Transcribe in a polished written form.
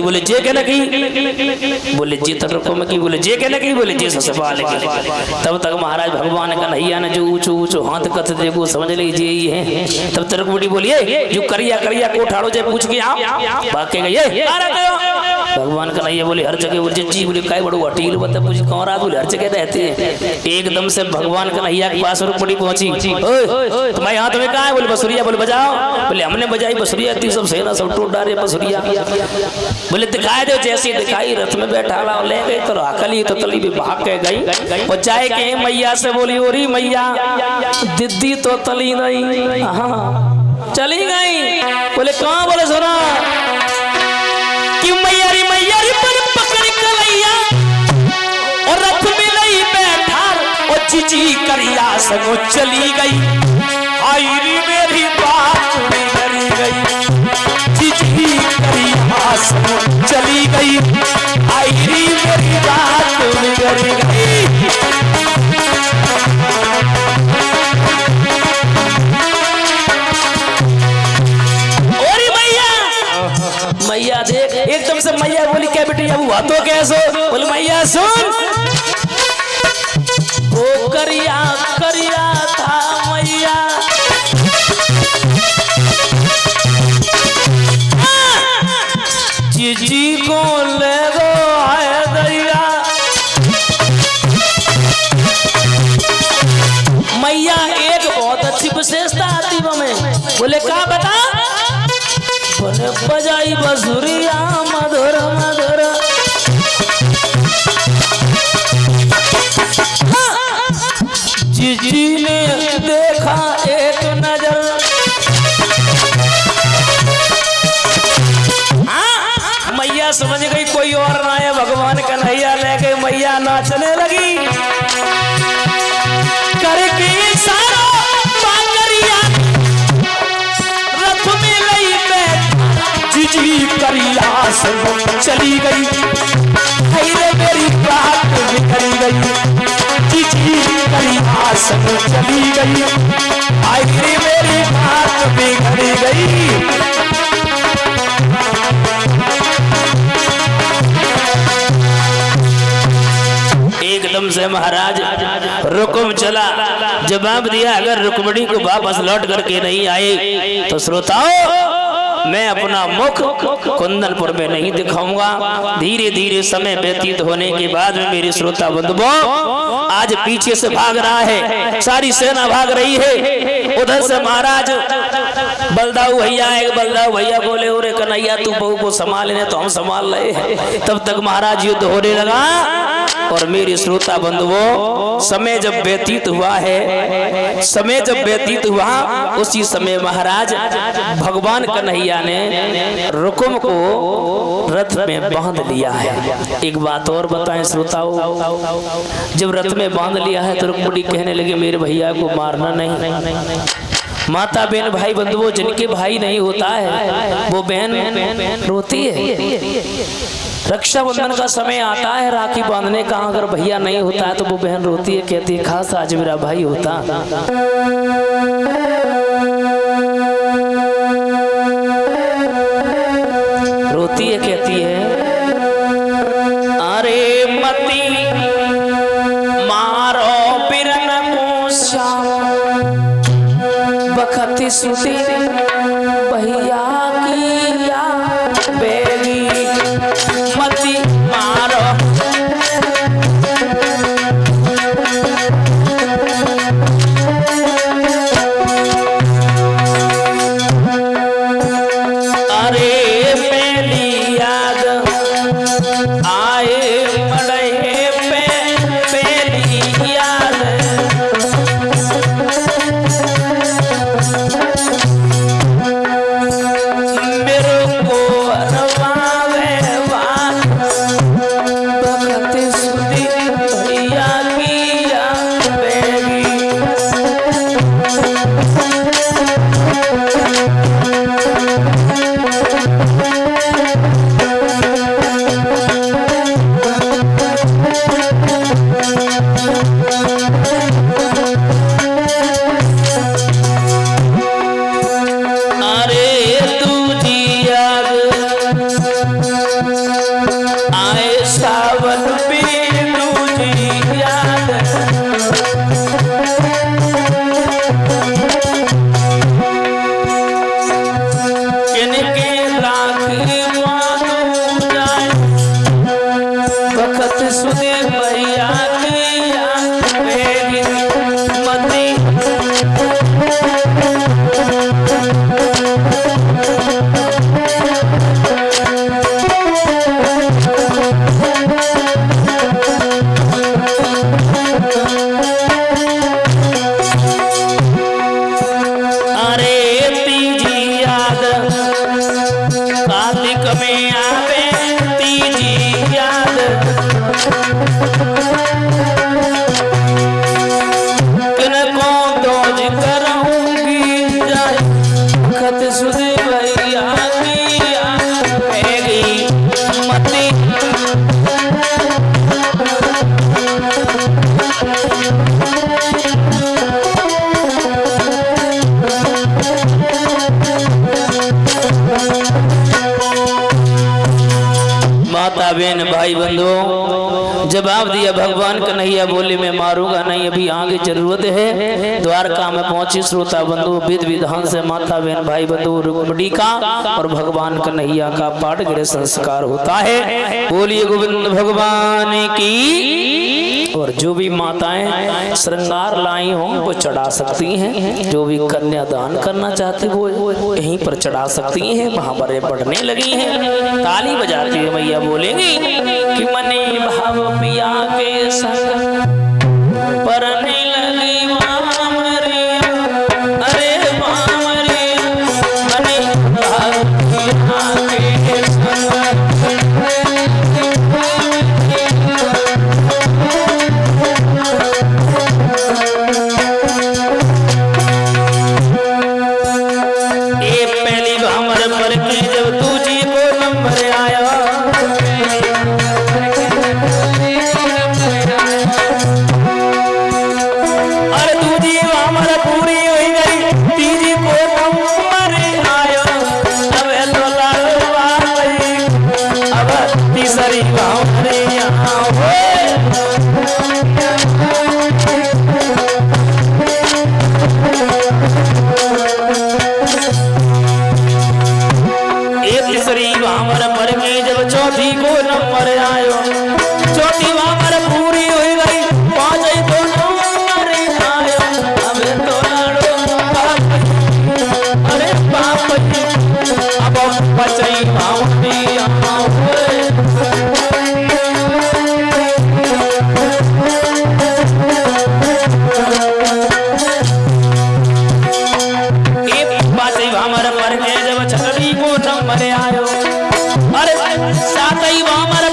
बोले जे के लगी, बोले जे तक में की, बोले जे के लगी, बोले जे ससपा लगी। तब तक महाराज भगवान कन्हैया ने जो ऊंचो ऊंचो हाथ कथ देखो समझ ली जे ही है। तब तक बूढ़ी बोलिए जो करिया करिया को ठाड़ो जे पूछ के आप भाग के गए। भगवान कन्हैया बोले हर जगह, बोले जी, बोले काय बड़ो अटील बता पूछ कौन रहा, बोले हर जगह रहते हैं। एकदम से भगवान कन्हैया के पास रुक पड़ी पहुंची। तुम्हारे हाथ में कहाँ है, बोले बसुरिया, बोले बजाओ, बोले हमने बजाई बसुरिया थी, सब सेना सब टूट डाले बसुरिया। बोले दिखाई दो, जैसे दिखाई रथ में बैठा ला ले गए तो राखली तो तली भी भाग के गई। बचाए के मैया से बोली ओरी मैया दिद्दी तो तली नहीं, हाँ चली गई। बोले कहाँ, बोले सुना कि मैया री पर पकड़ कलैया और रथ में नहीं बैठा और चिची करिया संगो चली गई। आई री मेरी बात बिगड़ गई, चिची करिया संगो चली गई। आई री मेरी बात बिगड़ गई। मैया देख, एकदम से मैया बोली क्या बेटी अब हुआ तो कैसो, बोले मैया सुन, वो करिया करिया था मैया, जीजी को ले गो है दैया। मैया एक बहुत अच्छी विशेषता आती में, बोले क्या बता, बोले बजाई बसुरिया मधुर मधुर। जीजी ने देखा एक नजर, मैया समझ गई कोई और ना है, भगवान कन्हैया ले गए। मैया नाचने लगी करके सारा पागरिया, रथ में लई जीजी करिया संग चली गई। रे मेरी बात बिगड़ गई, जीजी करिया संग चली गई। आई रे मेरी बात बिगड़ गई। एकदम से महाराज रुकुम चला, जवाब दिया अगर रुक्मणी को वापस लौट करके नहीं आए तो श्रोताओं मैं अपना मुख कुंदनपुर में नहीं दिखाऊंगा। धीरे धीरे समय व्यतीत होने के बाद में मेरे श्रोता बंधुओं आज पीछे से भाग रहा है, सारी सेना भाग रही है। उधर से महाराज बलदाऊ भैया है, बलदाऊ भैया बोले ओरे कन्हैया तू बहू को संभाल ले, तो हम संभाल रहे। तब तक महाराज युद्ध होने लगा और मेरे श्रोता बंधुओं समय जब व्यतीत हुआ है, समय जब व्यतीत हुआ उसी समय महाराज भगवान कन्हैया ने रुकुम को रथ में बांध लिया है। एक बात और बताएं श्रोताओं, जब रथ में बांध लिया है तो रुक्मिणी कहने लगे मेरे भैया को मारना नहीं। माता बहन भाई बंधुओं जिनके भाई नहीं होता है वो बहन रोती है। रक्षाबंधन का समय आता है, राखी बांधने का, अगर भैया नहीं होता है तो वो बहन रोती है, कहती है खास आज मेरा भाई होता। रोती है, कहती है अरे मती मारो बिरन को श्याम बखती सुती भैया की या बेगी मती मारो। अरे पहली याद आए मड़े पे पहली याद आए सावन में तुझी याद किनके लाख मानो जाए वक्त सुने भैया की याद मेरी मती में आवे तीजी याद किनको दोज करूंगी जाए खत सुध भैया की आएगी मती माता बहन भाई बंधु जवाब दिया भगवान कन्हैया बोले मैं मारूंगा नहीं, अभी आगे जरूरत है। द्वारका में पहुंचे श्रोता बंधु विध विधान से माता बहन भाई बंधु रुक्मिणी का और भगवान कन्हैया का पाठ गृह संस्कार होता है। बोलिए गोविंद भगवान की। और जो भी माताएं श्रृंगार लाई हों वो चढ़ा सकती हैं, जो भी कन्यादान करना चाहते वो यहीं पर चढ़ा सकती हैं। महावरे बढ़ने लगी हैं, ताली बजाती है मैया बोलेंगी कि मने भाव पिया के संग परने लगी मामरिया, अरे मामरिया मने भाव पिया के संग चौथी को नंबर आयो, चौथी वामर पूरी हुई गई, पांचवी को नंबर आयो। अब तो लड़ो अरे बाप अब बचई भावती भामर पर के जब छठी को नंबर आयो, अरे सातई भामर